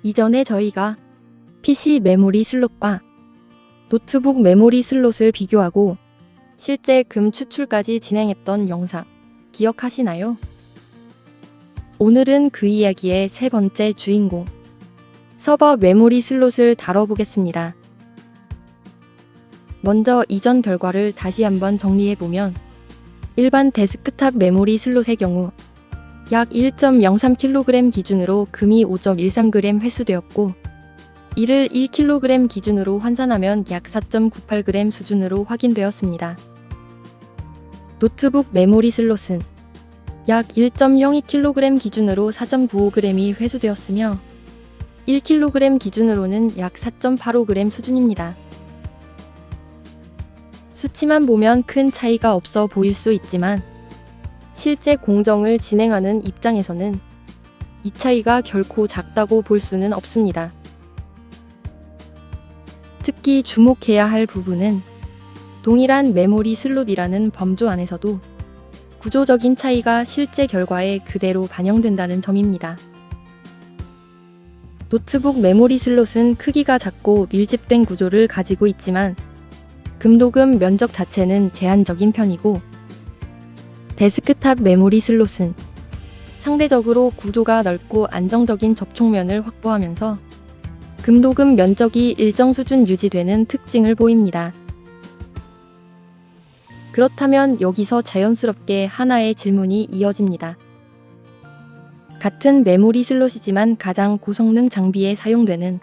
이전에 저희가 PC 메모리 슬롯과 노트북 메모리 슬롯을 비교하고 실제 금 추출까지 진행했던 영상 기억하시나요? 오늘은 그 이야기의 세 번째 주인공, 서버 메모리 슬롯을 다뤄보겠습니다. 먼저 이전 결과를 다시 한번 정리해보면 일반 데스크탑 메모리 슬롯의 경우 약 1.03kg 기준으로 금이 5.13g 회수되었고, 이를 1kg 기준으로 환산하면 약 4.98g 수준으로 확인되었습니다. 노트북 메모리 슬롯은 약 1.02kg 기준으로 4.95g이 회수되었으며 1kg 기준으로는 약 4.85g 수준입니다. 수치만 보면 큰 차이가 없어 보일 수 있지만 실제 공정을 진행하는 입장에서는 이 차이가 결코 작다고 볼 수는 없습니다. 특히 주목해야 할 부분은 동일한 메모리 슬롯이라는 범주 안에서도 구조적인 차이가 실제 결과에 그대로 반영된다는 점입니다. 노트북 메모리 슬롯은 크기가 작고 밀집된 구조를 가지고 있지만 금도금 면적 자체는 제한적인 편이고, 데스크탑 메모리 슬롯은 상대적으로 구조가 넓고 안정적인 접촉면을 확보하면서 금도금 면적이 일정 수준 유지되는 특징을 보입니다. 그렇다면 여기서 자연스럽게 하나의 질문이 이어집니다. 같은 메모리 슬롯이지만 가장 고성능 장비에 사용되는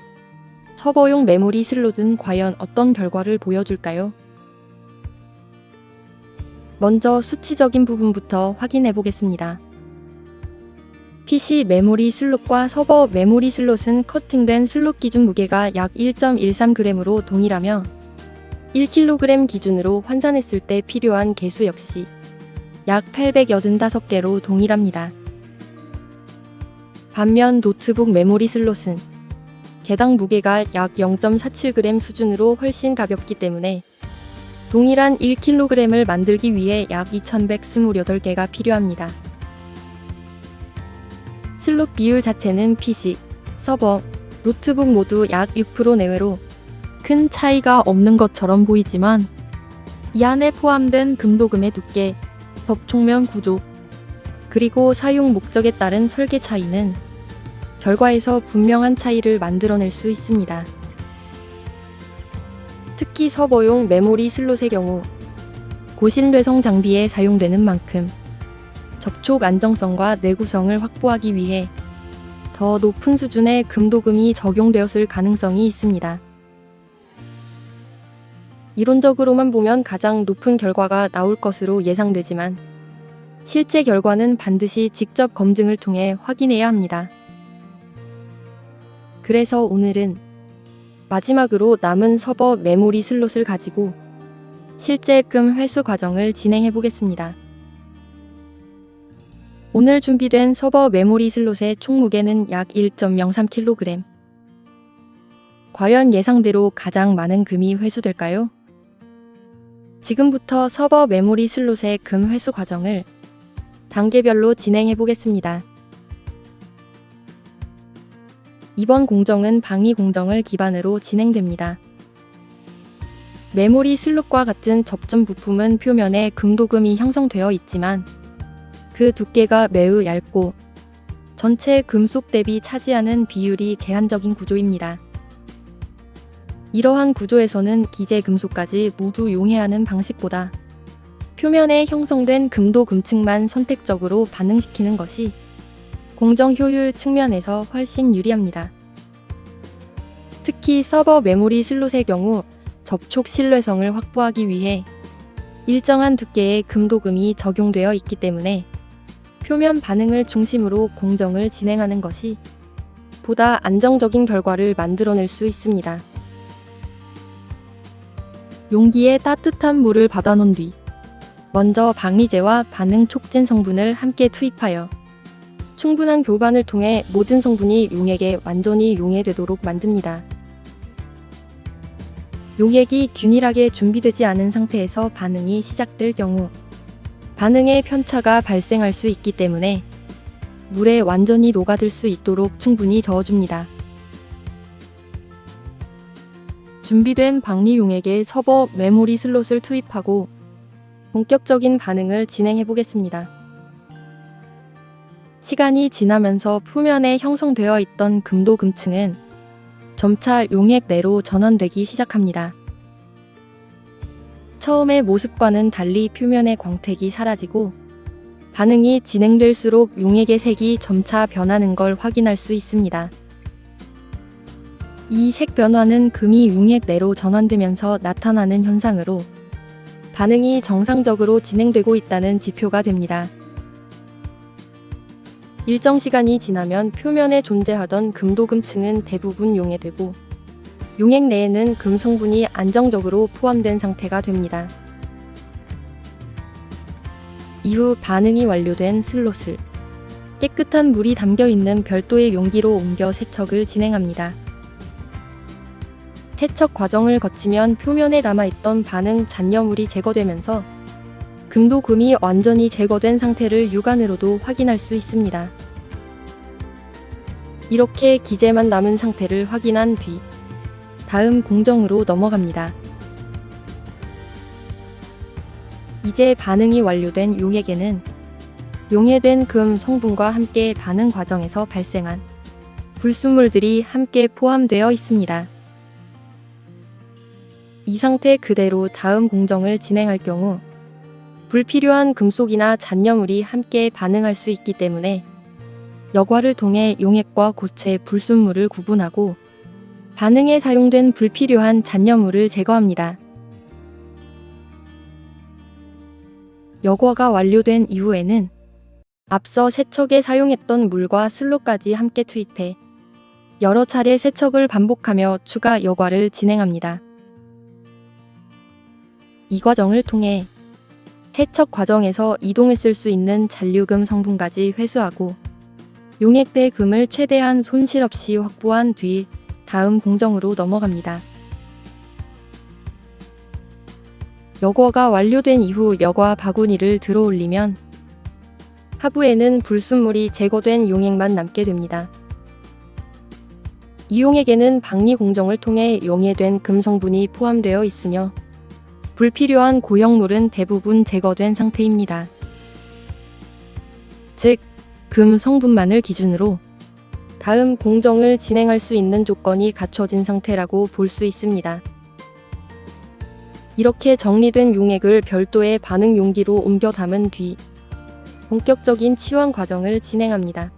서버용 메모리 슬롯은 과연 어떤 결과를 보여줄까요? 먼저 수치적인 부분부터 확인해 보겠습니다. PC 메모리 슬롯과 서버 메모리 슬롯은 커팅된 슬롯 기준 무게가 약 1.13g으로 동일하며 1kg 기준으로 환산했을 때 필요한 개수 역시 약 885개로 동일합니다. 반면 노트북 메모리 슬롯은 개당 무게가 약 0.47g 수준으로 훨씬 가볍기 때문에 동일한 1kg을 만들기 위해 약 2128개가 필요합니다. 슬롯 비율 자체는 PC, 서버, 노트북 모두 약 6% 내외로 큰 차이가 없는 것처럼 보이지만 이 안에 포함된 금도금의 두께, 접촉면 구조, 그리고 사용 목적에 따른 설계 차이는 결과에서 분명한 차이를 만들어낼 수 있습니다. 특히 서버용 메모리 슬롯의 경우 고신뢰성 장비에 사용되는 만큼 접촉 안정성과 내구성을 확보하기 위해 더 높은 수준의 금도금이 적용되었을 가능성이 있습니다. 이론적으로만 보면 가장 높은 결과가 나올 것으로 예상되지만 실제 결과는 반드시 직접 검증을 통해 확인해야 합니다. 그래서 오늘은 마지막으로 남은 서버 메모리 슬롯을 가지고 실제 금 회수 과정을 진행해 보겠습니다. 오늘 준비된 서버 메모리 슬롯의 총 무게는 약 1.03kg. 과연 예상대로 가장 많은 금이 회수될까요? 지금부터 서버 메모리 슬롯의 금 회수 과정을 단계별로 진행해 보겠습니다. 이번 공정은 방위 공정을 기반으로 진행됩니다. 메모리 슬롯과 같은 접점 부품은 표면에 금도금이 형성되어 있지만 그 두께가 매우 얇고 전체 금속 대비 차지하는 비율이 제한적인 구조입니다. 이러한 구조에서는 기재 금속까지 모두 용해하는 방식보다 표면에 형성된 금도금층만 선택적으로 반응시키는 것이 공정 효율 측면에서 훨씬 유리합니다. 특히 서버 메모리 슬롯의 경우 접촉 신뢰성을 확보하기 위해 일정한 두께의 금도금이 적용되어 있기 때문에 표면 반응을 중심으로 공정을 진행하는 것이 보다 안정적인 결과를 만들어낼 수 있습니다. 용기에 따뜻한 물을 받아놓은 뒤 먼저 방리제와 반응 촉진 성분을 함께 투입하여 충분한 교반을 통해 모든 성분이 용액에 완전히 용해되도록 만듭니다. 용액이 균일하게 준비되지 않은 상태에서 반응이 시작될 경우 반응의 편차가 발생할 수 있기 때문에 물에 완전히 녹아들 수 있도록 충분히 저어줍니다. 준비된 박리 용액에 서버 메모리 슬롯을 투입하고 본격적인 반응을 진행해 보겠습니다. 시간이 지나면서 표면에 형성되어 있던 금도금층은 점차 용액 내로 전환되기 시작합니다. 처음의 모습과는 달리 표면의 광택이 사라지고 반응이 진행될수록 용액의 색이 점차 변하는 걸 확인할 수 있습니다. 이 색 변화는 금이 용액 내로 전환되면서 나타나는 현상으로 반응이 정상적으로 진행되고 있다는 지표가 됩니다. 일정 시간이 지나면 표면에 존재하던 금도금층은 대부분 용해되고 용액 내에는 금 성분이 안정적으로 포함된 상태가 됩니다. 이후 반응이 완료된 슬롯을 깨끗한 물이 담겨있는 별도의 용기로 옮겨 세척을 진행합니다. 세척 과정을 거치면 표면에 남아있던 반응 잔여물이 제거되면서 금도금이 완전히 제거된 상태를 육안으로도 확인할 수 있습니다. 이렇게 기재만 남은 상태를 확인한 뒤 다음 공정으로 넘어갑니다. 이제 반응이 완료된 용액에는 용해된 금 성분과 함께 반응 과정에서 발생한 불순물들이 함께 포함되어 있습니다. 이 상태 그대로 다음 공정을 진행할 경우 불필요한 금속이나 잔여물이 함께 반응할 수 있기 때문에 여과를 통해 용액과 고체 불순물을 구분하고 반응에 사용된 불필요한 잔여물을 제거합니다. 여과가 완료된 이후에는 앞서 세척에 사용했던 물과 슬롯까지 함께 투입해 여러 차례 세척을 반복하며 추가 여과를 진행합니다. 이 과정을 통해 세척 과정에서 이동했을 수 있는 잔류금 성분까지 회수하고 용액대 금을 최대한 손실 없이 확보한 뒤 다음 공정으로 넘어갑니다. 여과가 완료된 이후 여과 바구니를 들어올리면 하부에는 불순물이 제거된 용액만 남게 됩니다. 이 용액에는 박리 공정을 통해 용해된 금 성분이 포함되어 있으며 불필요한 고형물은 대부분 제거된 상태입니다. 즉, 금 성분만을 기준으로 다음 공정을 진행할 수 있는 조건이 갖춰진 상태라고 볼 수 있습니다. 이렇게 정리된 용액을 별도의 반응 용기로 옮겨 담은 뒤 본격적인 치환 과정을 진행합니다.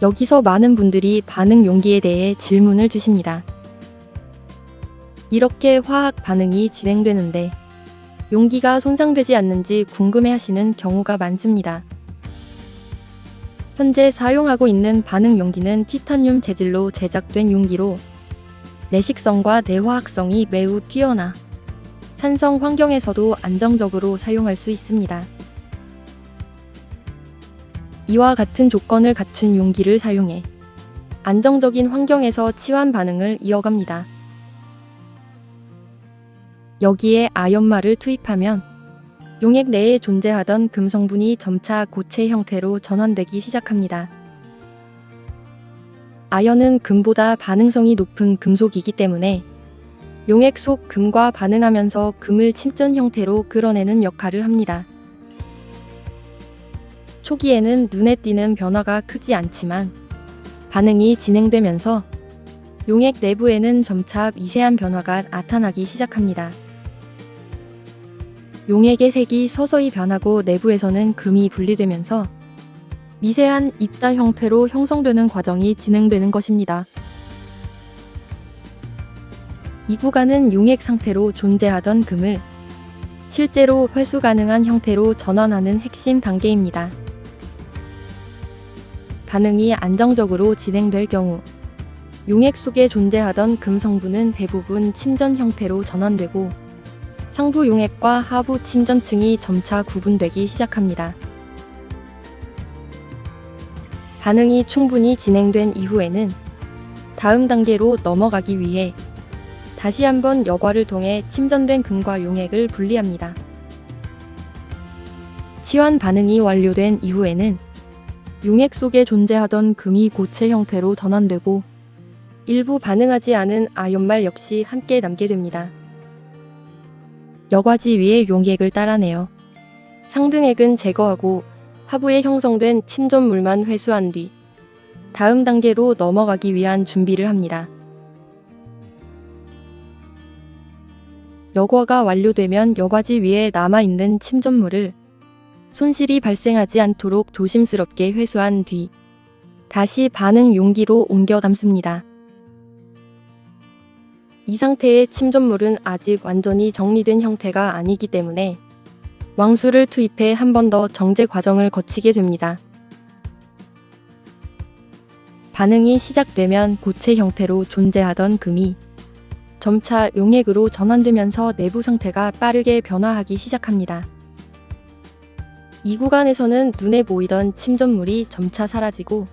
여기서 많은 분들이 반응 용기에 대해 질문을 주십니다. 이렇게 화학 반응이 진행되는데 용기가 손상되지 않는지 궁금해하시는 경우가 많습니다. 현재 사용하고 있는 반응 용기는 티타늄 재질로 제작된 용기로 내식성과 내화학성이 매우 뛰어나 산성 환경에서도 안정적으로 사용할 수 있습니다. 이와 같은 조건을 갖춘 용기를 사용해 안정적인 환경에서 치환 반응을 이어갑니다. 여기에 아연마를 투입하면 용액 내에 존재하던 금 성분이 점차 고체 형태로 전환되기 시작합니다. 아연은 금보다 반응성이 높은 금속이기 때문에 용액 속 금과 반응하면서 금을 침전 형태로 끌어내는 역할을 합니다. 초기에는 눈에 띄는 변화가 크지 않지만 반응이 진행되면서 용액 내부에는 점차 미세한 변화가 나타나기 시작합니다. 용액의 색이 서서히 변하고 내부에서는 금이 분리되면서 미세한 입자 형태로 형성되는 과정이 진행되는 것입니다. 이 구간은 용액 상태로 존재하던 금을 실제로 회수 가능한 형태로 전환하는 핵심 단계입니다. 반응이 안정적으로 진행될 경우 용액 속에 존재하던 금 성분은 대부분 침전 형태로 전환되고 상부 용액과 하부 침전층이 점차 구분되기 시작합니다. 반응이 충분히 진행된 이후에는 다음 단계로 넘어가기 위해 다시 한번 여과를 통해 침전된 금과 용액을 분리합니다. 치환 반응이 완료된 이후에는 용액 속에 존재하던 금이 고체 형태로 전환되고 일부 반응하지 않은 아연말 역시 함께 남게 됩니다. 여과지 위에 용액을 따라내어 상등액은 제거하고 하부에 형성된 침전물만 회수한 뒤 다음 단계로 넘어가기 위한 준비를 합니다. 여과가 완료되면 여과지 위에 남아있는 침전물을 손실이 발생하지 않도록 조심스럽게 회수한 뒤 다시 반응 용기로 옮겨 담습니다. 이 상태의 침전물은 아직 완전히 정리된 형태가 아니기 때문에 왕수를 투입해 한 번 더 정제 과정을 거치게 됩니다. 반응이 시작되면 고체 형태로 존재하던 금이 점차 용액으로 전환되면서 내부 상태가 빠르게 변화하기 시작합니다. 이 구간에서는 눈에 보이던 침전물이 점차 사라지고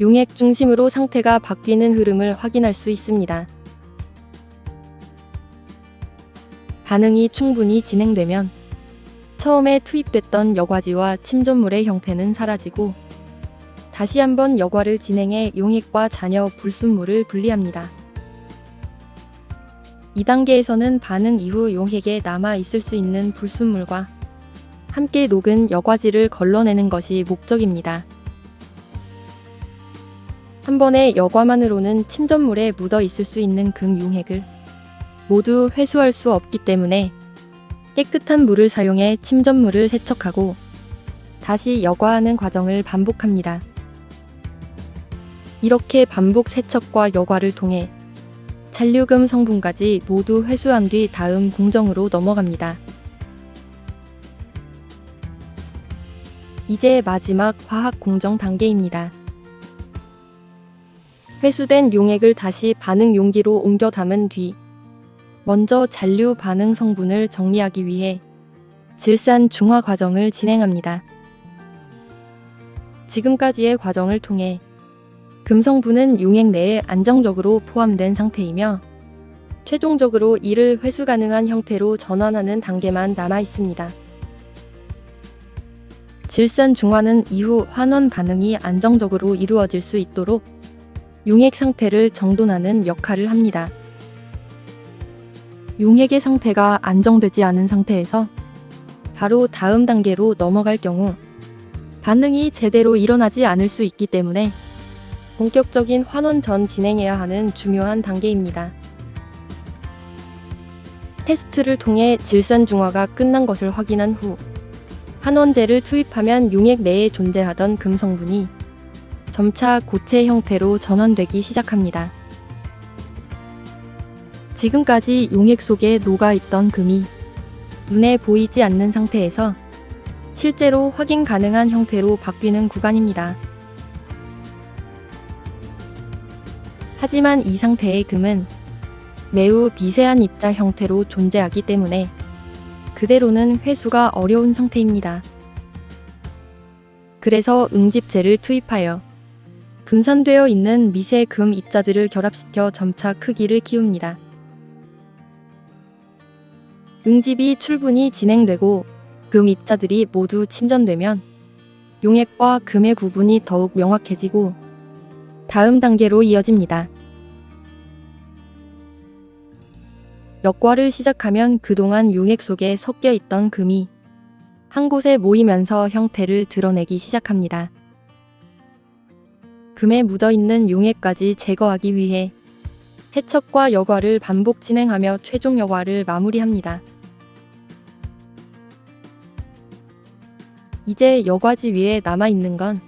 용액 중심으로 상태가 바뀌는 흐름을 확인할 수 있습니다. 반응이 충분히 진행되면 처음에 투입됐던 여과지와 침전물의 형태는 사라지고 다시 한번 여과를 진행해 용액과 잔여 불순물을 분리합니다. 이 단계에서는 반응 이후 용액에 남아 있을 수 있는 불순물과 함께 녹은 여과지를 걸러내는 것이 목적입니다. 한 번에 여과만으로는 침전물에 묻어 있을 수 있는 금 용액을 모두 회수할 수 없기 때문에 깨끗한 물을 사용해 침전물을 세척하고 다시 여과하는 과정을 반복합니다. 이렇게 반복 세척과 여과를 통해 잔류금 성분까지 모두 회수한 뒤 다음 공정으로 넘어갑니다. 이제 마지막 화학 공정 단계입니다. 회수된 용액을 다시 반응 용기로 옮겨 담은 뒤 먼저 잔류 반응 성분을 정리하기 위해 질산 중화 과정을 진행합니다. 지금까지의 과정을 통해 금 성분은 용액 내에 안정적으로 포함된 상태이며 최종적으로 이를 회수 가능한 형태로 전환하는 단계만 남아 있습니다. 질산 중화는 이후 환원 반응이 안정적으로 이루어질 수 있도록 용액 상태를 정돈하는 역할을 합니다. 용액의 상태가 안정되지 않은 상태에서 바로 다음 단계로 넘어갈 경우 반응이 제대로 일어나지 않을 수 있기 때문에 본격적인 환원 전 진행해야 하는 중요한 단계입니다. 테스트를 통해 질산 중화가 끝난 것을 확인한 후 환원제를 투입하면 용액 내에 존재하던 금 성분이 점차 고체 형태로 전환되기 시작합니다. 지금까지 용액 속에 녹아있던 금이 눈에 보이지 않는 상태에서 실제로 확인 가능한 형태로 바뀌는 구간입니다. 하지만 이 상태의 금은 매우 미세한 입자 형태로 존재하기 때문에 그대로는 회수가 어려운 상태입니다. 그래서 응집제를 투입하여 분산되어 있는 미세 금 입자들을 결합시켜 점차 크기를 키웁니다. 응집이 충분히 진행되고 금 입자들이 모두 침전되면 용액과 금의 구분이 더욱 명확해지고 다음 단계로 이어집니다. 역과를 시작하면 그동안 용액 속에 섞여 있던 금이 한 곳에 모이면서 형태를 드러내기 시작합니다. 금에 묻어있는 용액까지 제거하기 위해 세척과 여과를 반복 진행하며 최종 여과를 마무리합니다. 이제 여과지 위에 남아있는 건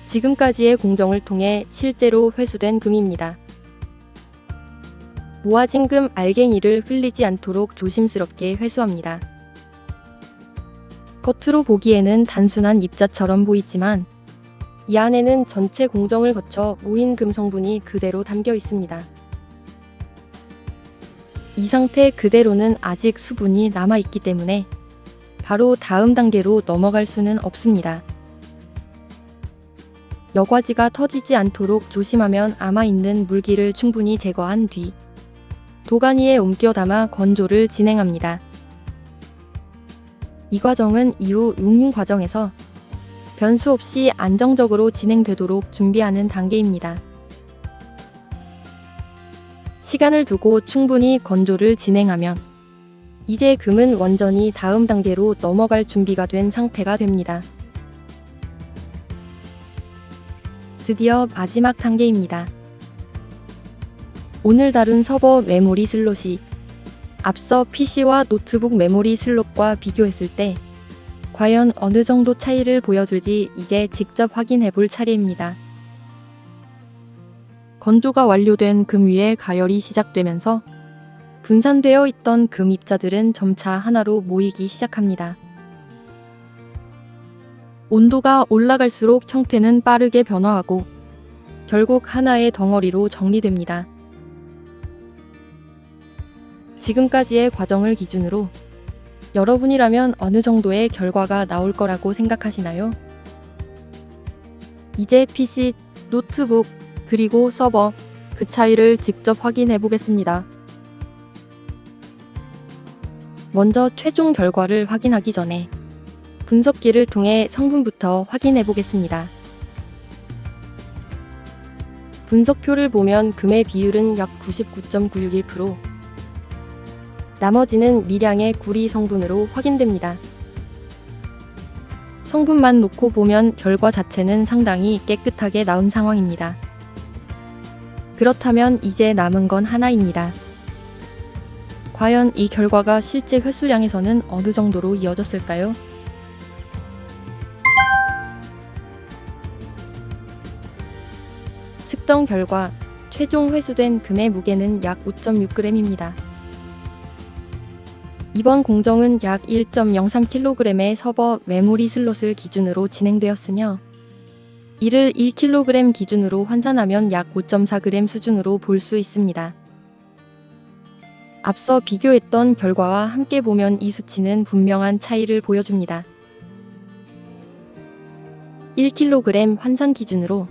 지금까지의 공정을 통해 실제로 회수된 금입니다. 모아진 금 알갱이를 흘리지 않도록 조심스럽게 회수합니다. 겉으로 보기에는 단순한 입자처럼 보이지만 이 안에는 전체 공정을 거쳐 모인 금 성분이 그대로 담겨 있습니다. 이 상태 그대로는 아직 수분이 남아있기 때문에 바로 다음 단계로 넘어갈 수는 없습니다. 여과지가 터지지 않도록 조심하면 남아있는 물기를 충분히 제거한 뒤 도가니에 옮겨 담아 건조를 진행합니다. 이 과정은 이후 응용 과정에서 변수 없이 안정적으로 진행되도록 준비하는 단계입니다. 시간을 두고 충분히 건조를 진행하면 이제 금은 완전히 다음 단계로 넘어갈 준비가 된 상태가 됩니다. 드디어 마지막 단계입니다. 오늘 다룬 서버 메모리 슬롯이 앞서 PC와 노트북 메모리 슬롯과 비교했을 때 과연 어느 정도 차이를 보여줄지 이제 직접 확인해 볼 차례입니다. 건조가 완료된 금 위에 가열이 시작되면서 분산되어 있던 금 입자들은 점차 하나로 모이기 시작합니다. 온도가 올라갈수록 형태는 빠르게 변화하고 결국 하나의 덩어리로 정리됩니다. 지금까지의 과정을 기준으로 여러분이라면 어느 정도의 결과가 나올 거라고 생각하시나요? 이제 PC, 노트북, 그리고 서버, 그 차이를 직접 확인해 보겠습니다. 먼저 최종 결과를 확인하기 전에 분석기를 통해 성분부터 확인해 보겠습니다. 분석표를 보면 금의 비율은 약 99.961%, 나머지는 미량의 구리 성분으로 확인됩니다. 성분만 놓고 보면 결과 자체는 상당히 깨끗하게 나온 상황입니다. 그렇다면 이제 남은 건 하나입니다. 과연 이 결과가 실제 횟수량에서는 어느 정도로 이어졌을까요? 측정 결과 최종 회수된 금의 무게는 약 5.6g입니다. 이번 공정은 약 1.03kg의 서버 메모리 슬롯을 기준으로 진행되었으며 이를 1kg 기준으로 환산하면 약 5.4g 수준으로 볼 수 있습니다. 앞서 비교했던 결과와 함께 보면 이 수치는 분명한 차이를 보여줍니다. 1kg 환산 기준으로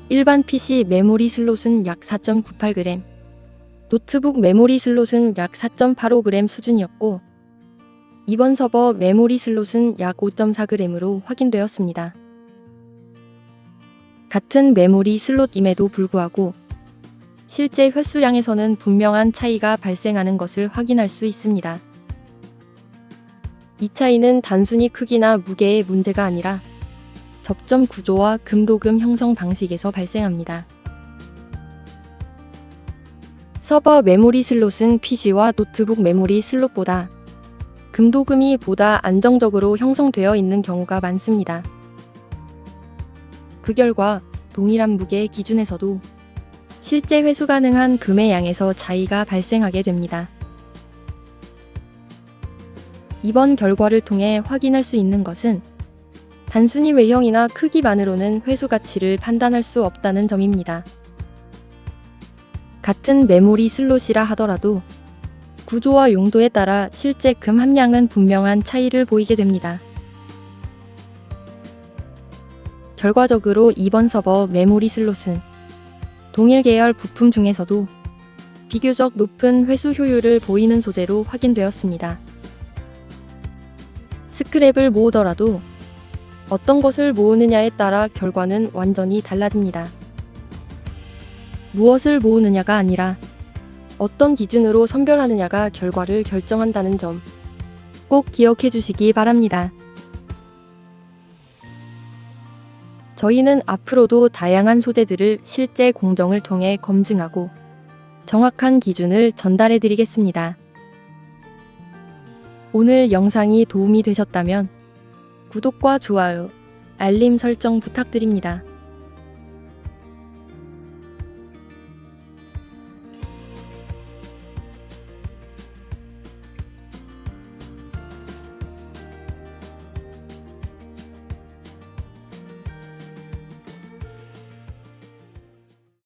일반 PC 메모리 슬롯은 약 4.98g, 노트북 메모리 슬롯은 약 4.85g 수준이었고 이번 서버 메모리 슬롯은 약 5.4g으로 확인되었습니다. 같은 메모리 슬롯임에도 불구하고 실제 횟수량에서는 분명한 차이가 발생하는 것을 확인할 수 있습니다. 이 차이는 단순히 크기나 무게의 문제가 아니라 접점 구조와 금도금 형성 방식에서 발생합니다. 서버 메모리 슬롯은 PC와 노트북 메모리 슬롯보다 금도금이 보다 안정적으로 형성되어 있는 경우가 많습니다. 그 결과 동일한 무게 기준에서도 실제 회수 가능한 금의 양에서 차이가 발생하게 됩니다. 이번 결과를 통해 확인할 수 있는 것은 단순히 외형이나 크기만으로는 회수 가치를 판단할 수 없다는 점입니다. 같은 메모리 슬롯이라 하더라도 구조와 용도에 따라 실제 금 함량은 분명한 차이를 보이게 됩니다. 결과적으로 이번 서버 메모리 슬롯은 동일 계열 부품 중에서도 비교적 높은 회수 효율을 보이는 소재로 확인되었습니다. 스크랩을 모으더라도 어떤 것을 모으느냐에 따라 결과는 완전히 달라집니다. 무엇을 모으느냐가 아니라 어떤 기준으로 선별하느냐가 결과를 결정한다는 점 꼭 기억해 주시기 바랍니다. 저희는 앞으로도 다양한 소재들을 실제 공정을 통해 검증하고 정확한 기준을 전달해 드리겠습니다. 오늘 영상이 도움이 되셨다면 구독과 좋아요, 알림 설정 부탁드립니다.